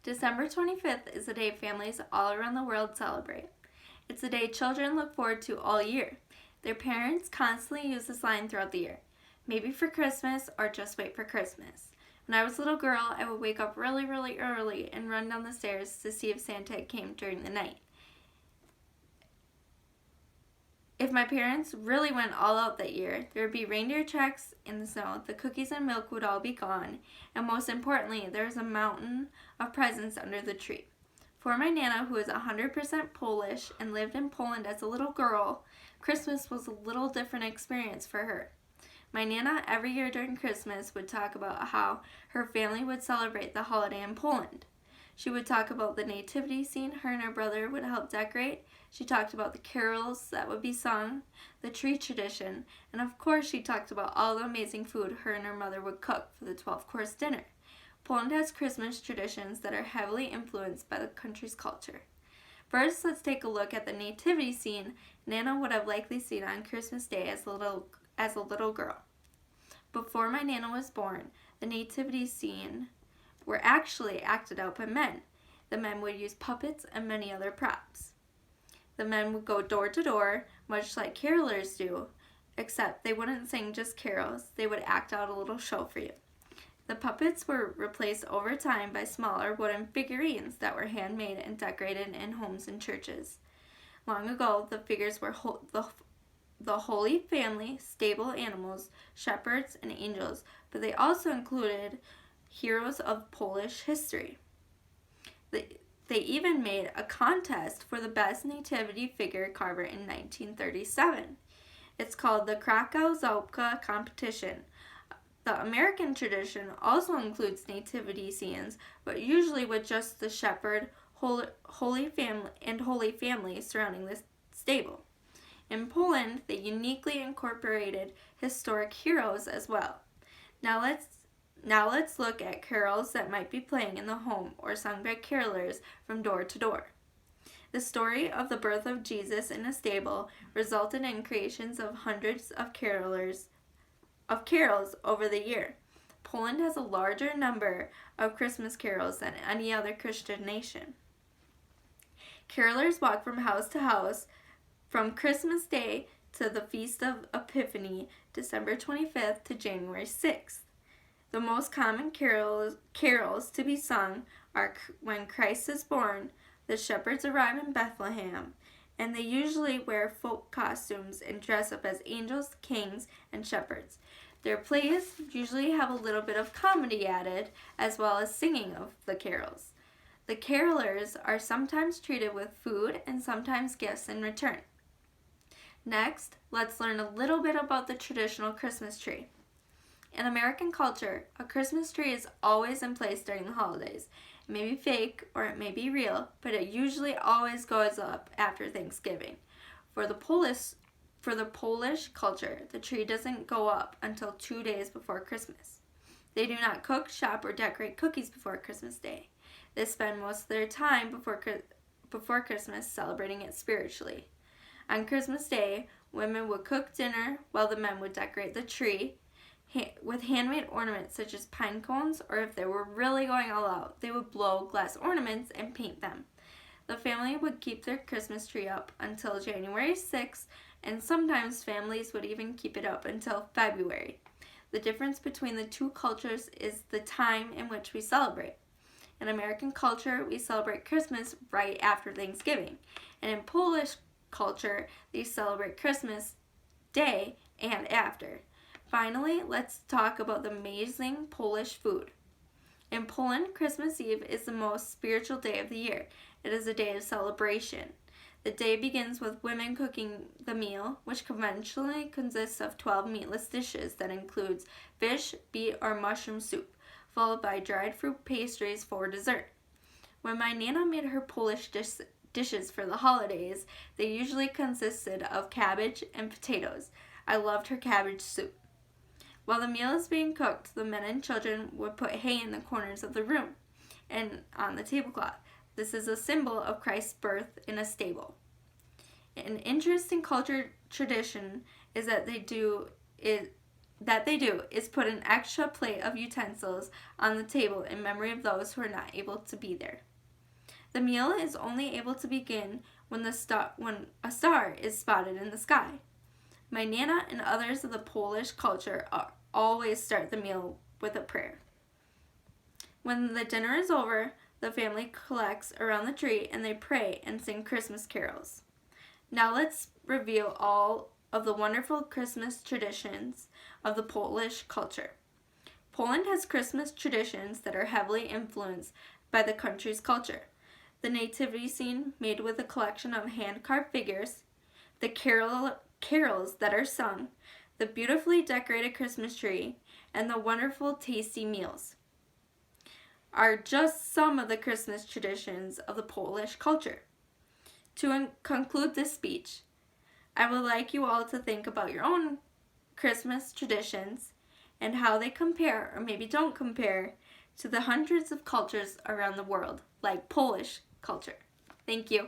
December 25th is a day families all around the world celebrate. It's a day children look forward to all year. Their parents constantly use this line throughout the year. Maybe for Christmas or just wait for Christmas. When I was a little girl, I would wake up really early and run down the stairs to see if Santa came during the night. If my parents really went all out that year, there would be reindeer tracks in the snow, the cookies and milk would all be gone, and most importantly, there was a mountain of presents under the tree. For my Nana, who is 100% Polish and lived in Poland as a little girl, Christmas was a little different experience for her. My Nana every year during Christmas would talk about how her family would celebrate the holiday in Poland. She would talk about the nativity scene her and her brother would help decorate. She talked about the carols that would be sung, the tree tradition, and of course she talked about all the amazing food her and her mother would cook for the 12-course dinner. Poland has Christmas traditions that are heavily influenced by the country's culture. First, let's take a look at the nativity scene Nana would have likely seen on Christmas Day as a little girl. Before my Nana was born, the nativity scene were actually acted out by men. The men would use puppets and many other props. The men would go door to door, much like carolers do, except they wouldn't sing just carols, they would act out a little show for you. The puppets were replaced over time by smaller wooden figurines that were handmade and decorated in homes and churches. Long ago, the figures were the Holy Family, stable animals, shepherds, and angels, but they also included heroes of Polish history. They even made a contest for the best nativity figure carver in 1937. It's called the Krakow Zabawka competition. The American tradition also includes nativity scenes, but usually with just the shepherd, Holy Family surrounding the stable. In Poland, they uniquely incorporated historic heroes as well. Now let's look at carols that might be playing in the home or sung by carolers from door to door. The story of the birth of Jesus in a stable resulted in creations of hundreds of carols over the year. Poland has a larger number of Christmas carols than any other Christian nation. Carolers walk from house to house from Christmas Day to the Feast of Epiphany, December 25th to January 6th. The most common carols to be sung are when Christ is born, the shepherds arrive in Bethlehem, and they usually wear folk costumes and dress up as angels, kings, and shepherds. Their plays usually have a little bit of comedy added, as well as singing of the carols. The carolers are sometimes treated with food and sometimes gifts in return. Next, let's learn a little bit about the traditional Christmas tree. In American culture, a Christmas tree is always in place during the holidays. It may be fake or it may be real, but it usually always goes up after Thanksgiving. For the Polish culture, the tree doesn't go up until 2 days before Christmas. They do not cook, shop, or decorate cookies before Christmas Day. They spend most of their time before Christmas celebrating it spiritually. On Christmas Day, women would cook dinner while the men would decorate the tree with handmade ornaments such as pine cones, or if they were really going all out, they would blow glass ornaments and paint them. The family would keep their Christmas tree up until January 6th, and sometimes families would even keep it up until February. The difference between the two cultures is the time in which we celebrate. In American culture, we celebrate Christmas right after Thanksgiving, and in Polish culture, they celebrate Christmas Day and after. Finally, let's talk about the amazing Polish food. In Poland, Christmas Eve is the most spiritual day of the year. It is a day of celebration. The day begins with women cooking the meal, which conventionally consists of 12 meatless dishes that includes fish, beet, or mushroom soup, followed by dried fruit pastries for dessert. When my Nana made her Polish dishes for the holidays, they usually consisted of cabbage and potatoes. I loved her cabbage soup. While the meal is being cooked, the men and children would put hay in the corners of the room and on the tablecloth. This is a symbol of Christ's birth in a stable. An interesting culture tradition is that they do they do is put an extra plate of utensils on the table in memory of those who are not able to be there. The meal is only able to begin when a star is spotted in the sky. My Nana and others of the Polish culture always start the meal with a prayer. When the dinner is over, the family collects around the tree and they pray and sing Christmas carols. Now let's review all of the wonderful Christmas traditions of the Polish culture. Poland has Christmas traditions that are heavily influenced by the country's culture. The nativity scene made with a collection of hand-carved figures, the carols that are sung, the beautifully decorated Christmas tree, and the wonderful tasty meals are just some of the Christmas traditions of the Polish culture. To conclude this speech, I would like you all to think about your own Christmas traditions and how they compare, or maybe don't compare, to the hundreds of cultures around the world, like Polish culture. Thank you.